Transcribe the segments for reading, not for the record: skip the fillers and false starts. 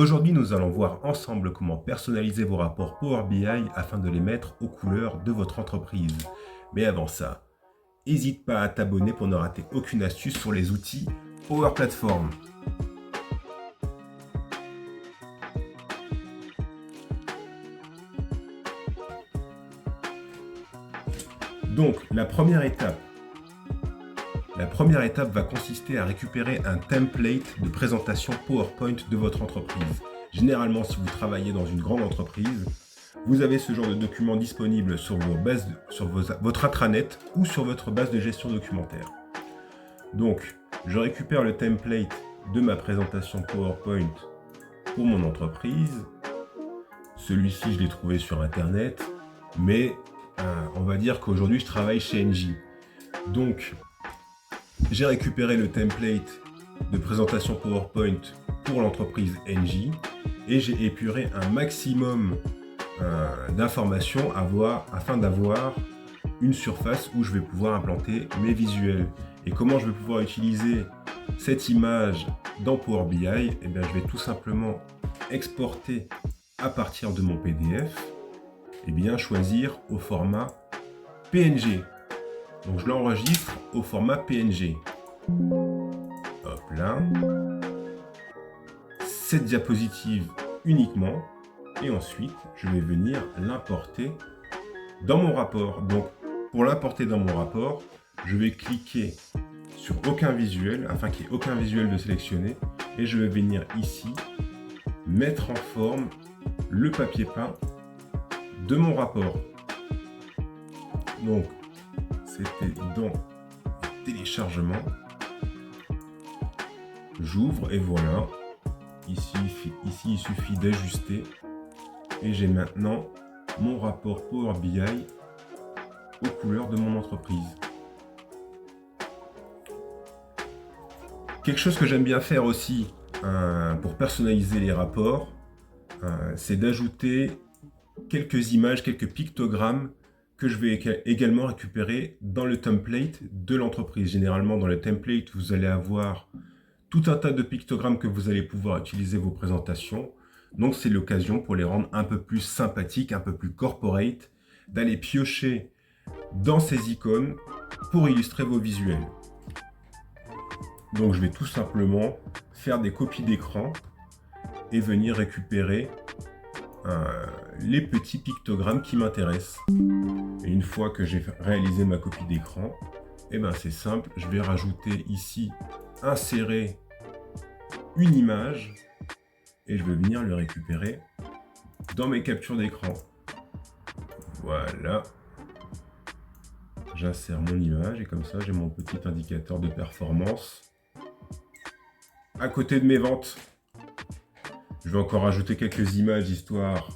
Aujourd'hui, nous allons voir ensemble comment personnaliser vos rapports Power BI afin de les mettre aux couleurs de votre entreprise. Mais avant ça, n'hésite pas à t'abonner pour ne rater aucune astuce sur les outils Power Platform. Donc, la première étape va consister à récupérer un template de présentation PowerPoint de votre entreprise. Généralement, si vous travaillez dans une grande entreprise, vous avez ce genre de document disponible sur votre intranet ou sur votre base de gestion documentaire. Donc, je récupère le template de ma présentation PowerPoint pour mon entreprise. Celui-ci, je l'ai trouvé sur Internet, mais on va dire qu'aujourd'hui, je travaille chez Engie. Donc, j'ai récupéré le template de présentation PowerPoint pour l'entreprise Engie et j'ai épuré un maximum d'informations afin d'avoir une surface où je vais pouvoir implanter mes visuels. Et comment je vais pouvoir utiliser cette image dans Power BI? Eh bien, je vais tout simplement exporter à partir de mon PDF, et bien choisir au format PNG. Donc je l'enregistre au format PNG. Hop là. Cette diapositive uniquement. Et ensuite, je vais venir l'importer dans mon rapport. Donc, pour l'importer dans mon rapport, je vais cliquer sur aucun visuel, afin qu'il n'y ait aucun visuel de sélectionner. Et je vais venir ici, mettre en forme le papier peint de mon rapport. Donc, c'était dans téléchargement. J'ouvre et voilà. Ici, il suffit d'ajuster. Et j'ai maintenant mon rapport Power BI aux couleurs de mon entreprise. Quelque chose que j'aime bien faire aussi pour personnaliser les rapports, c'est d'ajouter quelques images, quelques pictogrammes que je vais également récupérer dans le template de l'entreprise. Généralement, dans le template, vous allez avoir tout un tas de pictogrammes que vous allez pouvoir utiliser vos présentations. Donc, c'est l'occasion pour les rendre un peu plus sympathiques, un peu plus corporate, d'aller piocher dans ces icônes pour illustrer vos visuels. Donc, je vais tout simplement faire des copies d'écran et venir récupérer les petits pictogrammes qui m'intéressent. Et une fois que j'ai réalisé ma copie d'écran, eh ben c'est simple, je vais rajouter ici, insérer une image et je vais venir le récupérer dans mes captures d'écran. Voilà. J'insère mon image et comme ça j'ai mon petit indicateur de performance à côté de mes ventes. Je vais encore ajouter quelques images histoire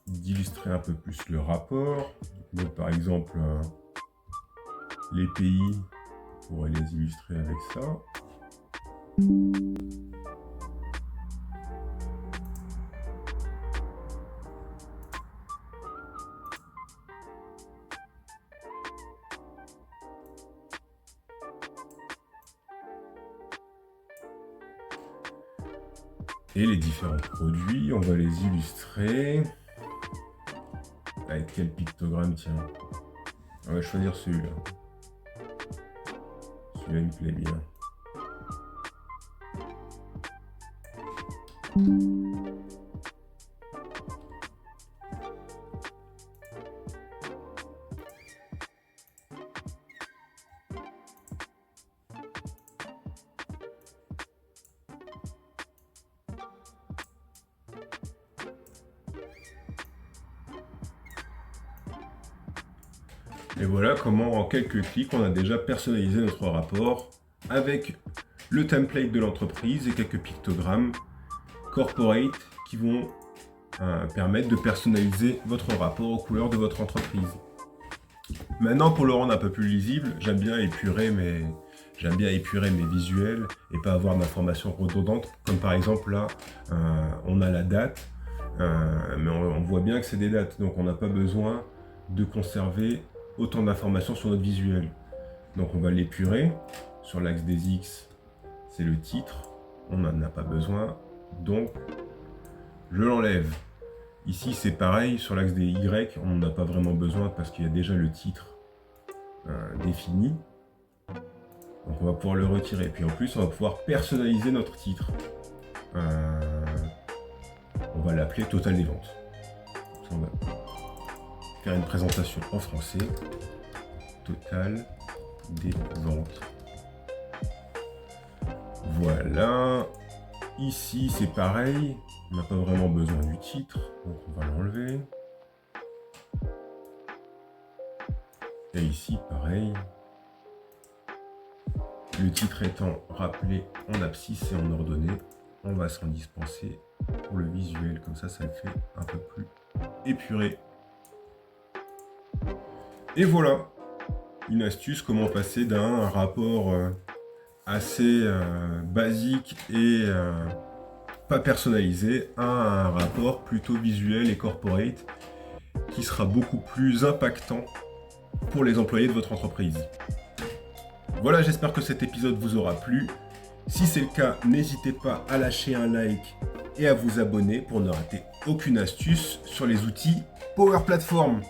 d'illustrer un peu plus le rapport. Donc par exemple les pays, on pourrait les illustrer avec ça. Et les différents produits, on va les illustrer. Avec quel pictogramme, tiens. On va choisir celui-là. Celui-là, il me plaît bien. Et voilà comment en quelques clics on a déjà personnalisé notre rapport avec le template de l'entreprise et quelques pictogrammes corporate qui vont permettre de personnaliser votre rapport aux couleurs de votre entreprise. Maintenant, pour le rendre un peu plus lisible, j'aime bien épurer mes visuels et pas avoir d'informations redondantes, comme par exemple là, on a la date, mais on voit bien que c'est des dates, donc on n'a pas besoin de conserver autant d'informations sur notre visuel. Donc on va l'épurer. Sur l'axe des X, c'est le titre. On n'en a pas besoin. Donc je l'enlève. Ici, c'est pareil, sur l'axe des Y, on n'en a pas vraiment besoin parce qu'il y a déjà le titre défini. Donc on va pouvoir le retirer. Puis en plus, on va pouvoir personnaliser notre titre. On va l'appeler Total des ventes. On va faire une présentation en français. Total des ventes. Voilà. Ici, c'est pareil. On n'a pas vraiment besoin du titre. Donc on va l'enlever. Et ici, pareil. Le titre étant rappelé en abscisse et en ordonnée, on va s'en dispenser pour le visuel. Comme ça, ça le fait un peu plus épuré. Et voilà, une astuce, comment passer d'un rapport assez basique et pas personnalisé à un rapport plutôt visuel et corporate qui sera beaucoup plus impactant pour les employés de votre entreprise. Voilà, j'espère que cet épisode vous aura plu. Si c'est le cas, n'hésitez pas à lâcher un like et à vous abonner pour ne rater aucune astuce sur les outils Power Platform.